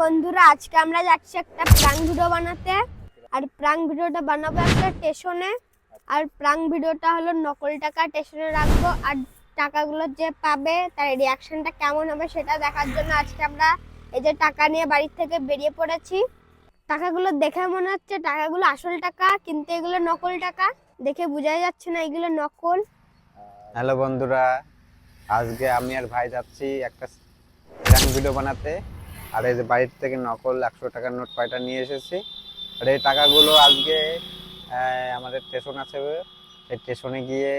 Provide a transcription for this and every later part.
বন্ধুরা, আজকে আমরা যাচ্ছি একটা প্রাঙ্ক ভিডিও বানাতে। আর প্রাঙ্ক ভিডিওটা বানাবো একটা স্টেশনে। আর প্রাঙ্ক ভিডিওটা হলো নকল টাকা স্টেশনে রাখবো, আর টাকাগুলো যে পাবে তার রিয়াকশনটা কেমন হবে সেটা দেখার জন্য আজকে আমরা এই যে টাকা নিয়ে বাড়ি থেকে বেরিয়ে পড়েছি। টাকাগুলো দেখে মনে হচ্ছে টাকাগুলো আসল টাকা, কিন্তু এগুলো নকল টাকা। দেখে বোঝাই যাচ্ছে না এগুলো নকল। হ্যালো বন্ধুরা, আজকে আমি আর ভাই যাচ্ছি একটা প্র্যাঙ্ক ভিডিও বানাতে। আর এই যে বাড়ির থেকে নকল 100 টাকার নোট কয়টা নিয়ে এসেছি। আর এই টাকাগুলো আজকে আমাদের স্টেশন আছে, সেই স্টেশনে গিয়ে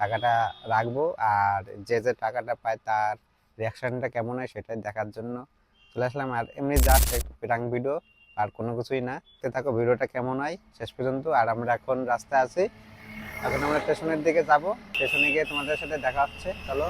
টাকাটা রাখবো। আর যে যে টাকাটা পায় তার রিয়াকশানটা কেমন হয় সেটাই দেখার জন্য চলে আসলাম। আর এমনি জাস্ট একটু প্র্যাঙ্ক ভিডিও, আর কোনো কিছুই না। থাকো ভিডিওটা কেমন হয় শেষ পর্যন্ত। আর আমরা এখন রাস্তায় আছি, এখন আমরা স্টেশনের দিকে যাব। স্টেশনে গিয়ে তোমাদের সাথে দেখা হচ্ছে, চলো।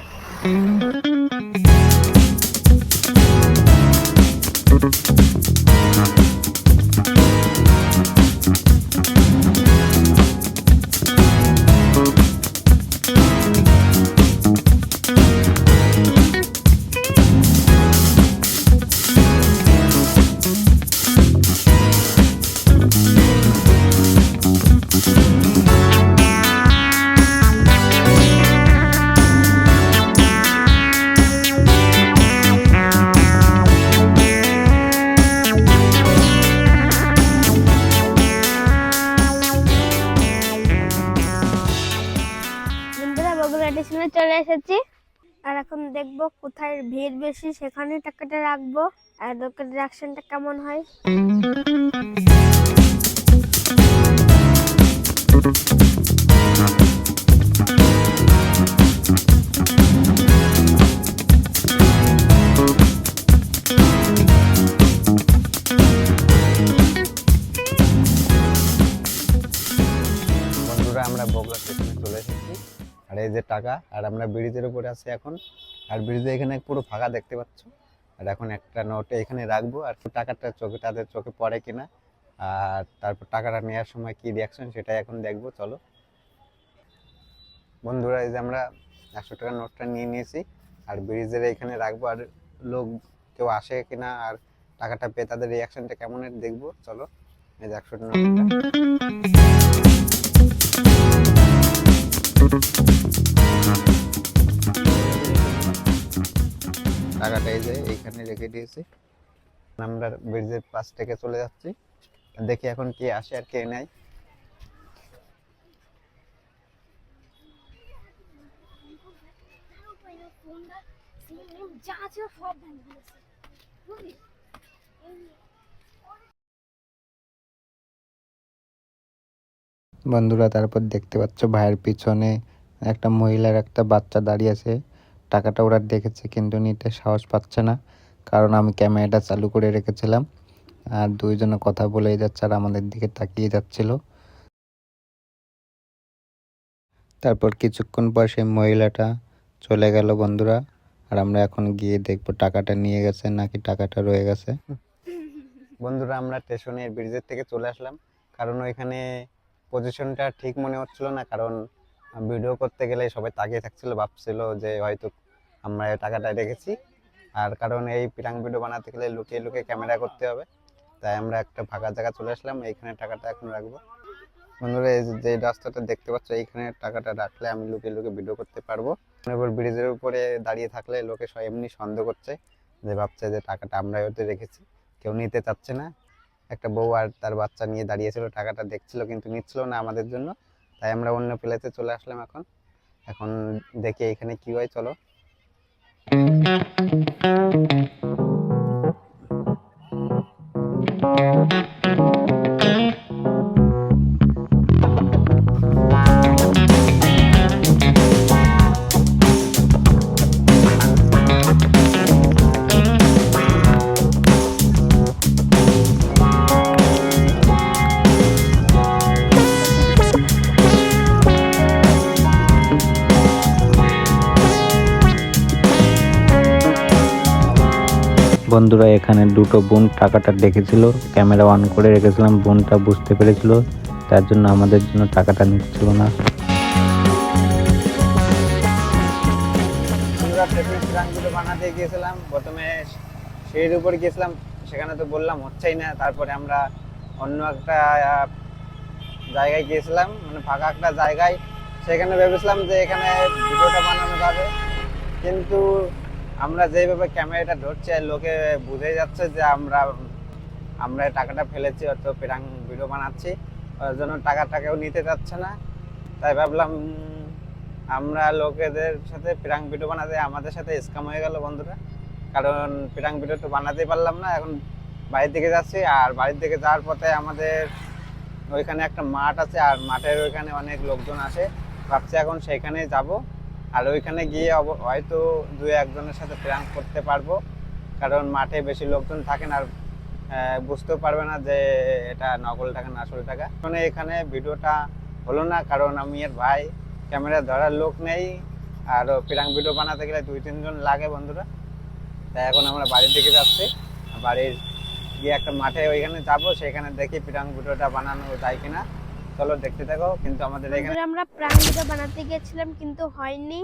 স্টেশনে চলে এসেছি, আর এখন দেখবো কোথায় ভিড় বেশি সেখানে টাকাটা রাখবো, আর লোকের রিয়াকশনটা কেমন হয়। বন্ধুরা, আমরা বগুড়া স্টেশনে চলে এসেছি। আর এই যে টাকা, আর আমরা ব্রিজের উপরে আছি এখন। আর ব্রিজে এখানে পুরো ফাঁকা দেখতে পাচ্ছ। আর এখন একটা নোট এখানে রাখবো, আর টাকাটা তাদের চোখে পড়ে কিনা, আর তারপর টাকাটা নেওয়ার সময় কি রিয়াকশন সেটাই এখন দেখবো, চলো। বন্ধুরা, এই যে আমরা 100 টাকার নোটটা নিয়ে নিয়েছি, আর ব্রিজের এখানে রাখবো। আর লোক কেউ আসে কিনা আর টাকাটা পেয়ে তাদের রিয়াকশনটা কেমন দেখবো, চলো। এই যে 100 টাকার নোটটা, টাকাটা এই যে এইখানে রেখে দিয়েছি। আমরা ব্রিজের পাশ থেকে চলে যাচ্ছি, দেখি এখন কে আসে আর কে নেয়। বন্ধুরা, তারপর দেখতে পাচ্ছ ভাইয়ের পিছনে একটা মহিলার একটা বাচ্চা দাঁড়িয়ে আছে। টাকাটা ওরা দেখেছে কিন্তু নিতে সাহস পাচ্ছে না, কারণ আমি ক্যামেরাটা চালু করে রেখেছিলাম। আর দুইজনে কথা বলেই যাচ্ছে আর আমাদের দিকে তাকিয়ে যাচ্ছিল। তারপর কিছুক্ষণ পর সেই মহিলাটা চলে গেল বন্ধুরা। আর আমরা এখন গিয়ে দেখবো টাকাটা নিয়ে গেছে নাকি টাকাটা রয়ে গেছে। বন্ধুরা, আমরা স্টেশনে ব্রিজের থেকে চলে আসলাম, কারণ ওইখানে পজিশনটা ঠিক মনে হচ্ছিল না। কারণ ভিডিও করতে গেলে সবাই তাকিয়ে থাকছিল, ভাবছিল যে হয়তো আমরা এই টাকাটা রেখেছি। আর কারণ এই প্র্যাঙ্ক ভিডিও বানাতে গেলে লুকিয়ে লুকিয়ে ক্যামেরা করতে হবে, তাই আমরা একটা ফাঁকা জায়গা চলে আসলাম। এইখানে টাকাটা এখন রাখবো। বন্ধুরা, এই যে রাস্তাটা দেখতে পাচ্ছ, এইখানে টাকাটা রাখলে আমি লুকিয়ে লুকিয়ে ভিডিও করতে পারবো। এবার ব্রিজের উপরে দাঁড়িয়ে থাকলে লোকে এমনি সন্দেহ করছে, যে ভাবছে যে টাকাটা আমরা হয়তো রেখেছি, কেউ নিতে চাচ্ছে না। একটা বউ আর তার বাচ্চা নিয়ে দাঁড়িয়েছিল, টাকাটা দেখছিল কিন্তু নিচ্ছিল না আমাদের জন্য, তাই আমরা অন্য প্লেসে চলে আসলাম। এখন দেখি এখানে কি হয়, চলো। বন্ধুরা, এখানে দুটো বোন টাকাটা দেখেছিল, ক্যামেরা অন করে রেখেছিলাম, বোনটা বুঝতে পেরেছিল, তার জন্য আমাদের জন্য টাকাটা নিচ্ছিল না। বানাতে গিয়েছিলাম, প্রথমে সিঁড়ির উপরে গিয়েছিলাম সেখানে তো বললাম হচ্ছেই না। তারপরে আমরা অন্য একটা জায়গায় গিয়েছিলাম, মানে ফাঁকা একটা জায়গায়। সেখানে ভেবেছিলাম যে এখানে ভিডিওটা বানানো যাবে, কিন্তু আমরা যেভাবে ক্যামেরাটা ধরছি লোকে বুঝে যাচ্ছে যে আমরা টাকাটা ফেলেছি, অত প্রাং ভিডিও বানাচ্ছি, ওর জন্য টাকাটাকেও নিতে চাচ্ছে না। তাই ভাবলাম আমরা লোকেদের সাথে প্রাং ভিডিও বানাতে আমাদের সাথে স্ক্যাম হয়ে গেল বন্ধুরা। কারণ প্রাং ভিডিও তো বানাতে পারলাম না। এখন বাড়ির দিকে যাচ্ছি, আর বাড়ির দিকে যাওয়ার পথে আমাদের ওইখানে একটা মাঠ আছে, আর মাঠের ওইখানে অনেক লোকজন আসে। ভাবছি এখন সেইখানে যাব, আর ওইখানে গিয়ে হয়তো দুই একজনের সাথে প্র্যাঙ্ক করতে পারবো, কারণ মাঠে বেশি লোকজন থাকেন আর বুঝতেও পারবে না যে এটা নকল টাকা না আসল টাকা। মানে এখানে ভিডিওটা হলো না, কারণ আমি আর ভাই ক্যামেরা ধরার লোক নেই, আর প্র্যাঙ্ক ভিডিও বানাতে গেলে 2-3 জন লাগে বন্ধুরা। তাই এখন আমরা বাড়ির দিকে যাচ্ছি, বাড়ির গিয়ে একটা মাঠে ওইখানে যাবো, সেখানে দেখি প্র্যাঙ্ক ভিডিওটা বানানো যায় কিনা। চলো দেখতে থাকো। কিন্তু আমাদের এখানে বন্ধুরা আমরা প্রাং ভিডিও বানাতে গেছিলাম কিন্তু হয়নি,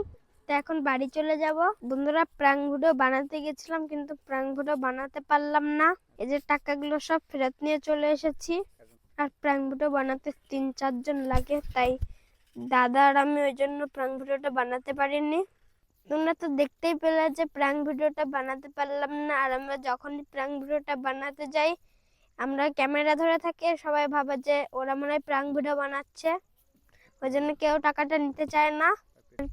তো এখন বাড়ি চলে যাব। বন্ধুরা প্রাং ভিডিও বানাতে গেছিলাম কিন্তু প্রাং ভিডিও বানাতে পারলাম না। এই যে টাকাগুলো সব ফেরত নিয়ে চলে এসেছি। আর প্রাং ভিডিও বানাতে 3-4 জন লাগে, তাই দাদা আর আমি ওই জন্য প্রাং ভিডিওটা বানাতে পারিনি। তোমরা তো দেখতেই পেলে যে প্রাং ভিডিওটা বানাতে পারলাম না। আর আমরা যখনই প্রাং ভিডিওটা বানাতে যাই, আমরা ক্যামেরা ধরে থাকি, সবাই ভাবে যে ওরা মনে হয় প্রাং ভিডিও বানাচ্ছে, ওই জন্য কেউ টাকাটা নিতে চায় না।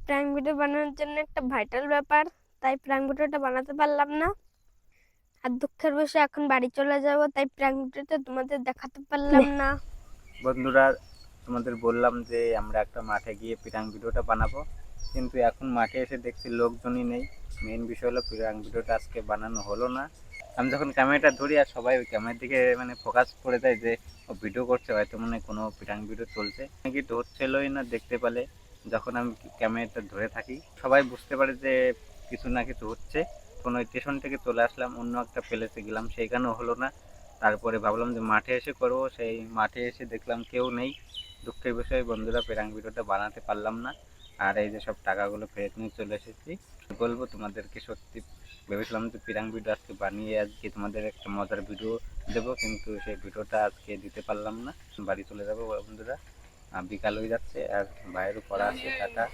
প্রাং ভিডিও বানানোর জন্য একটা ভাইটাল ব্যাপার, তাই প্রাং ভিডিওটা বানাতে পারলাম না। আর দুঃখের বিষয় এখন বাড়ি চলে যাব, তাই প্রাং ভিডিওটা তোমাদের দেখাতে পারলাম না। বন্ধুরা তোমাদের বললাম যে আমরা একটা মাঠে গিয়ে প্র্যাঙ্ক ভিডিওটা বানাবো, কিন্তু এখন মাঠে এসে দেখছি লোকজনই নেই। মেন বিষয় হলো প্র্যাঙ্ক ভিডিওটা আজকে বানানো হলো না। আমি যখন ক্যামেরাটা ধরি আর সবাই ওই ক্যামেরার দিকে মানে ফোকাস করে যায় যে ও ভিডিও করছে, হয়তো মনে হয় কোনো প্র্যাঙ্ক ভিডিও চলছে নাকি, ধরছিলই না দেখতে পেলে। যখন আমি ক্যামেরাটা ধরে থাকি সবাই বুঝতে পারে যে কিছু না কিছু হচ্ছে। কোনো স্টেশন থেকে চলে আসলাম, অন্য একটা প্লেসে গেলাম, সেইখানেও হলো না। তারপরে ভাবলাম যে মাঠে এসে করবো, সেই মাঠে এসে দেখলাম কেউ নেই। দুঃখের বিষয় বন্ধুরা, প্র্যাঙ্ক ভিডিওটা বানাতে পারলাম না। আর এই যে সব টাকাগুলো ফেরত নিয়ে চলে এসেছি। বলবো তোমাদেরকে, সত্যি ভেবেছিলাম যে প্র্যাঙ্ক ভিডিও আজকে বানিয়ে আজকে তোমাদের একটা মজার ভিডিও দেবো, কিন্তু সেই ভিডিওটা আজকে দিতে পারলাম না। বাড়ি চলে যাবো বন্ধুরা, বিকাল হয়ে যাচ্ছে আর বাইরেও পড়া আছে। টাটা।